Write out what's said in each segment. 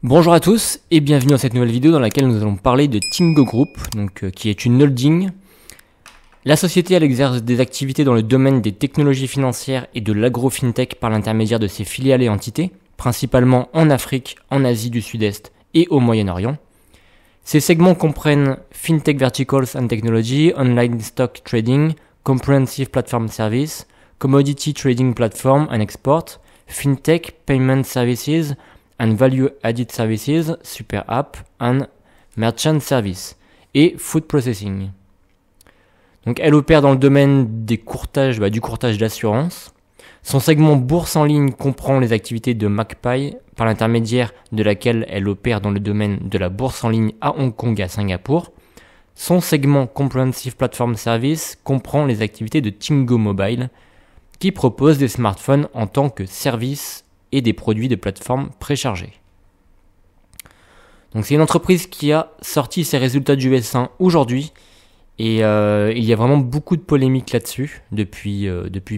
Bonjour à tous et bienvenue dans cette nouvelle vidéo dans laquelle nous allons parler de Tingo Group, qui est une holding. La société elle exerce des activités dans le domaine des technologies financières et de l'agro-fintech par l'intermédiaire de ses filiales et entités, principalement en Afrique, en Asie du Sud-Est et au Moyen-Orient. Ces segments comprennent Fintech Verticals and Technology, Online Stock Trading, Comprehensive Platform Service, Commodity Trading Platform and Export, Fintech Payment Services, and Value Added Services, Super App, and Merchant Service, et Food Processing. Donc elle opère dans le domaine des courtages, du courtage d'assurance. Son segment bourse en ligne comprend les activités de Magpie, par l'intermédiaire de laquelle elle opère dans le domaine de la bourse en ligne à Hong Kong et à Singapour. Son segment Comprehensive Platform Service comprend les activités de Tingo Mobile, qui propose des smartphones en tant que service et des produits de plateforme préchargés. Donc c'est une entreprise qui a sorti ses résultats du S1 aujourd'hui et il y a vraiment beaucoup de polémiques là-dessus depuis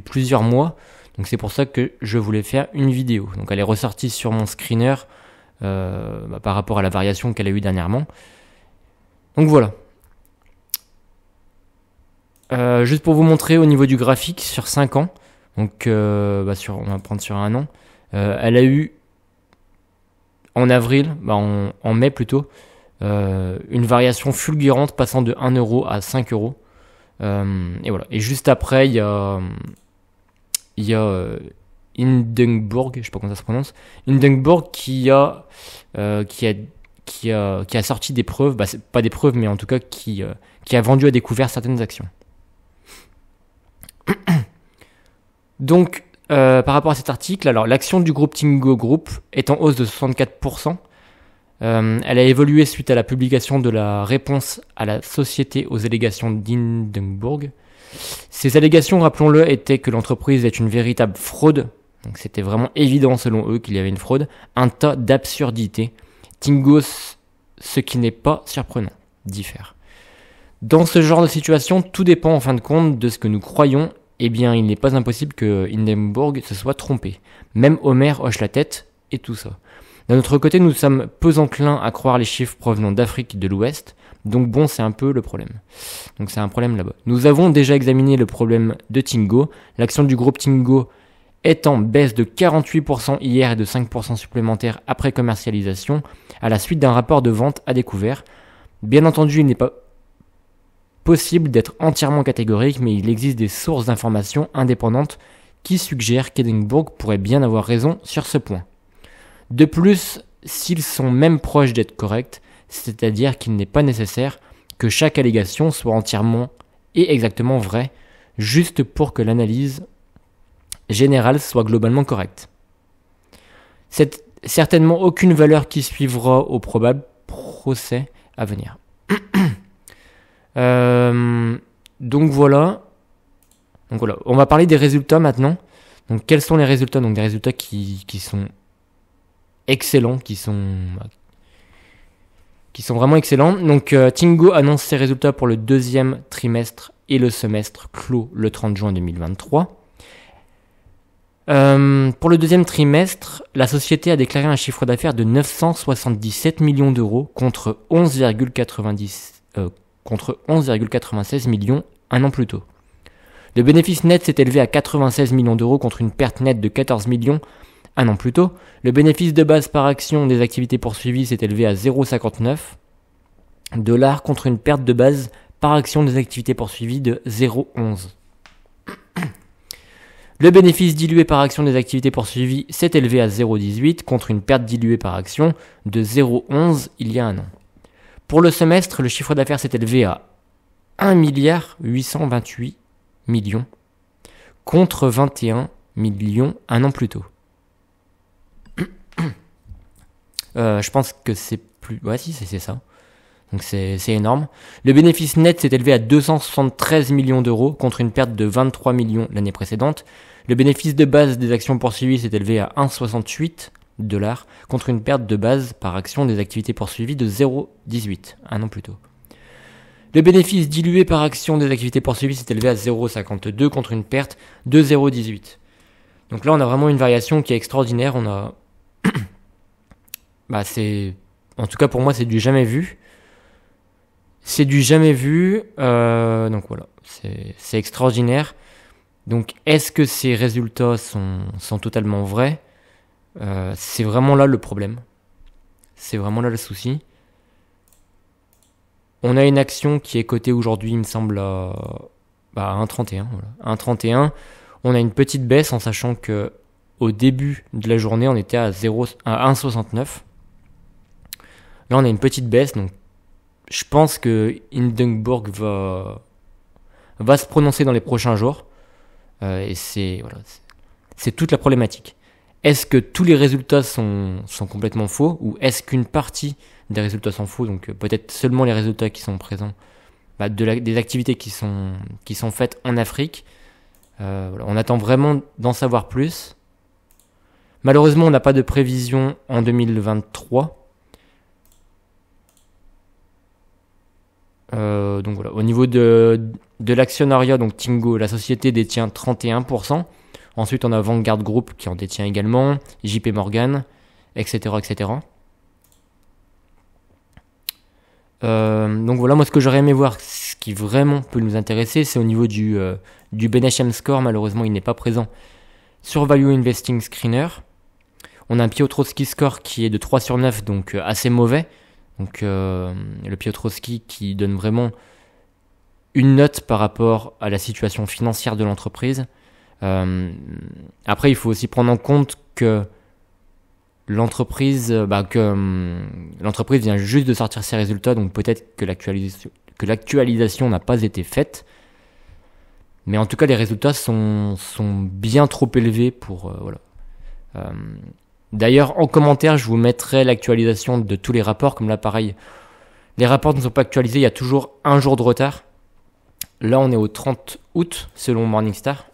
plusieurs mois. Donc c'est pour ça que je voulais faire une vidéo. Donc elle est ressortie sur mon screener par rapport à la variation qu'elle a eue dernièrement. Donc voilà. Juste pour vous montrer au niveau du graphique sur 5 ans. Donc on va prendre sur un an. Elle a eu en avril, en mai plutôt, une variation fulgurante passant de 1 euro à 5 euros. Et voilà. Et juste après, il y a Hindenburg, je sais pas comment ça se prononce, Hindenburg qui a sorti des preuves, c'est pas des preuves, mais en tout cas qui a vendu à découvert certaines actions. Donc par rapport à cet article, alors l'action du groupe Tingo Group est en hausse de 64%. Elle a évolué suite à la publication de la réponse à la société aux allégations d'Hindenburg. Ces allégations, rappelons-le, étaient que l'entreprise est une véritable fraude. Donc c'était vraiment évident selon eux qu'il y avait une fraude. Un tas d'absurdités. Tingo, ce qui n'est pas surprenant, diffère. Dans ce genre de situation, tout dépend en fin de compte de ce que nous croyons. Eh bien, il n'est pas impossible que Hindenburg se soit trompé. Même Homer hoche la tête et tout ça. D'un autre côté, nous sommes peu enclins à croire les chiffres provenant d'Afrique de l'Ouest. Donc bon, c'est un peu le problème. Donc c'est un problème là-bas. Nous avons déjà examiné le problème de Tingo. L'action du groupe Tingo est en baisse de 48% hier et de 5% supplémentaires après commercialisation à la suite d'un rapport de vente à découvert. Bien entendu, il n'est pas possible d'être entièrement catégorique, mais il existe des sources d'informations indépendantes qui suggèrent qu'Hindenburg pourrait bien avoir raison sur ce point. De plus, s'ils sont même proches d'être corrects, c'est-à-dire qu'il n'est pas nécessaire que chaque allégation soit entièrement et exactement vraie, juste pour que l'analyse générale soit globalement correcte. C'est certainement aucune valeur qui suivra au probable procès à venir. Donc voilà, on va parler des résultats maintenant. Donc quels sont les résultats? Donc des résultats qui sont excellents, qui sont vraiment excellents. Donc Tingo annonce ses résultats pour le deuxième trimestre et le semestre clos le 30 juin 2023. Pour le deuxième trimestre, la société a déclaré un chiffre d'affaires de 977 millions d'euros contre 11,96 millions un an plus tôt. Le bénéfice net s'est élevé à 96 millions d'euros contre une perte nette de 14 millions un an plus tôt. Le bénéfice de base par action des activités poursuivies s'est élevé à 0,59 $ contre une perte de base par action des activités poursuivies de 0,11. Le bénéfice dilué par action des activités poursuivies s'est élevé à 0,18 contre une perte diluée par action de 0,11 il y a un an. Pour le semestre, le chiffre d'affaires s'est élevé à 1,828 milliard contre 21 millions un an plus tôt. Je pense que c'est plus... Ouais, si, c'est ça. Donc c'est énorme. Le bénéfice net s'est élevé à 273 millions d'euros contre une perte de 23 millions l'année précédente. Le bénéfice de base des actions poursuivies s'est élevé à 1,68 $ contre une perte de base par action des activités poursuivies de 0,18 un an plus tôt. Le bénéfice dilué par action des activités poursuivies s'est élevé à 0,52 contre une perte de 0,18. Donc là, on a vraiment une variation qui est extraordinaire. On a en tout cas pour moi, c'est du jamais vu. C'est du jamais vu. Donc voilà, c'est extraordinaire. Donc est-ce que ces résultats sont totalement vrais? C'est vraiment là le problème. C'est vraiment là le souci. On a une action qui est cotée aujourd'hui, il me semble, à 1,31. Voilà. 1,31. On a une petite baisse en sachant que au début de la journée, on était à 1,69. Là, on a une petite baisse, donc je pense que Hindenburg va se prononcer dans les prochains jours. Et c'est toute la problématique. Est-ce que tous les résultats sont complètement faux, ou est-ce qu'une partie des résultats sont faux, donc peut-être seulement les résultats qui sont présents, des activités qui sont faites en Afrique. On attend vraiment d'en savoir plus. Malheureusement, on n'a pas de prévision en 2023. Donc voilà, au niveau de l'actionnariat, donc Tingo, la société détient 31%. Ensuite, on a Vanguard Group qui en détient également, JP Morgan, etc., etc. Donc voilà, moi ce que j'aurais aimé voir, ce qui vraiment peut nous intéresser, c'est au niveau du BNHM Score. Malheureusement, il n'est pas présent sur Value Investing Screener. On a un Piotrowski Score qui est de 3 sur 9, donc assez mauvais. Donc le Piotrowski qui donne vraiment une note par rapport à la situation financière de l'entreprise. Après, il faut aussi prendre en compte que l'entreprise vient juste de sortir ses résultats, donc peut-être que l'actualisation n'a pas été faite. Mais en tout cas, les résultats sont bien trop élevés pour voilà. D'ailleurs, en commentaire, je vous mettrai l'actualisation de tous les rapports. Comme là, pareil, les rapports ne sont pas actualisés, il y a toujours un jour de retard. Là, on est au 30 août, selon Morningstar.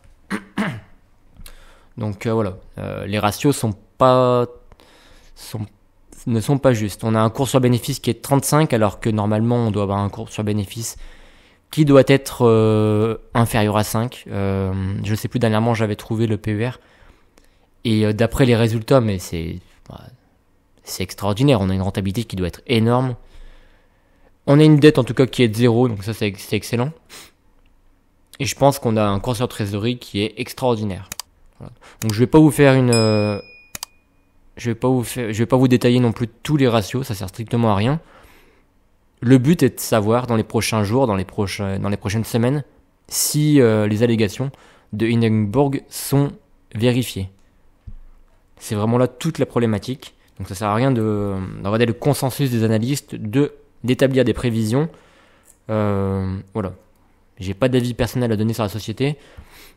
Donc voilà, les ratios ne sont pas justes. On a un cours sur bénéfice qui est 35, alors que normalement, on doit avoir un cours sur bénéfice qui doit être inférieur à 5. Je ne sais plus, dernièrement, j'avais trouvé le PER. Et d'après les résultats, mais c'est extraordinaire. On a une rentabilité qui doit être énorme. On a une dette en tout cas qui est de 0, donc ça c'est excellent. Et je pense qu'on a un cours sur trésorerie qui est extraordinaire. Voilà. Donc je vais pas vous faire je vais pas vous détailler non plus tous les ratios, ça sert strictement à rien. Le but est de savoir dans les prochains jours, dans les prochaines semaines, si les allégations de Hindenburg sont vérifiées. C'est vraiment là toute la problématique. Donc ça sert à rien de regarder le consensus des analystes, d'établir des prévisions. Voilà. J'ai pas d'avis personnel à donner sur la société.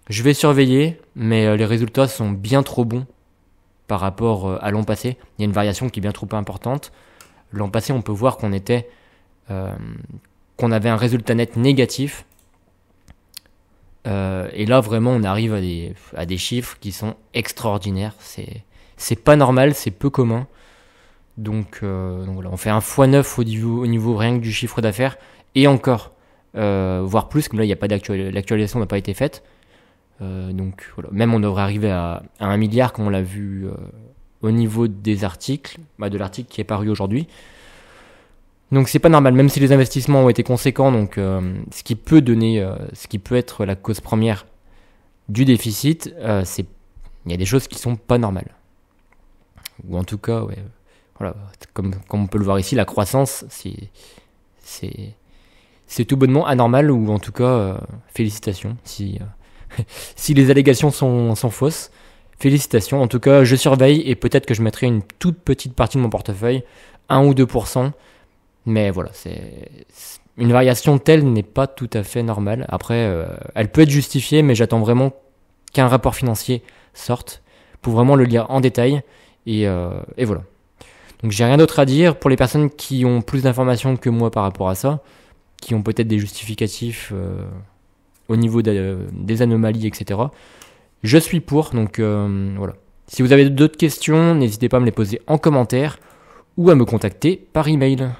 Je vais surveiller, mais les résultats sont bien trop bons par rapport à l'an passé. Il y a une variation qui est bien trop importante. L'an passé, on peut voir qu'on avait un résultat net négatif. Et là, vraiment, on arrive à des chiffres qui sont extraordinaires. C'est pas normal, c'est peu commun. Donc voilà, on fait un x9 au niveau rien que du chiffre d'affaires. Et encore, voire plus, comme là, il n'y a pas l'actualisation n'a pas été faite. Donc voilà, même on devrait arriver à 1 milliard, comme on l'a vu au niveau des articles, de l'article qui est paru aujourd'hui. Donc c'est pas normal, même si les investissements ont été conséquents, donc ce qui peut être la cause première du déficit, il y a des choses qui sont pas normales. Ou en tout cas, ouais, voilà, comme on peut le voir ici, la croissance, c'est tout bonnement anormal, ou en tout cas, félicitations. Si les allégations sont fausses, félicitations. En tout cas, je surveille et peut-être que je mettrai une toute petite partie de mon portefeuille, 1 ou 2%. Mais voilà, une variation telle n'est pas tout à fait normale. Après, elle peut être justifiée, mais j'attends vraiment qu'un rapport financier sorte pour vraiment le lire en détail. Et voilà. Donc j'ai rien d'autre à dire. Pour les personnes qui ont plus d'informations que moi par rapport à ça, qui ont peut-être des justificatifs au niveau des anomalies, etc. Je suis pour, donc voilà. Si vous avez d'autres questions, n'hésitez pas à me les poser en commentaire ou à me contacter par email.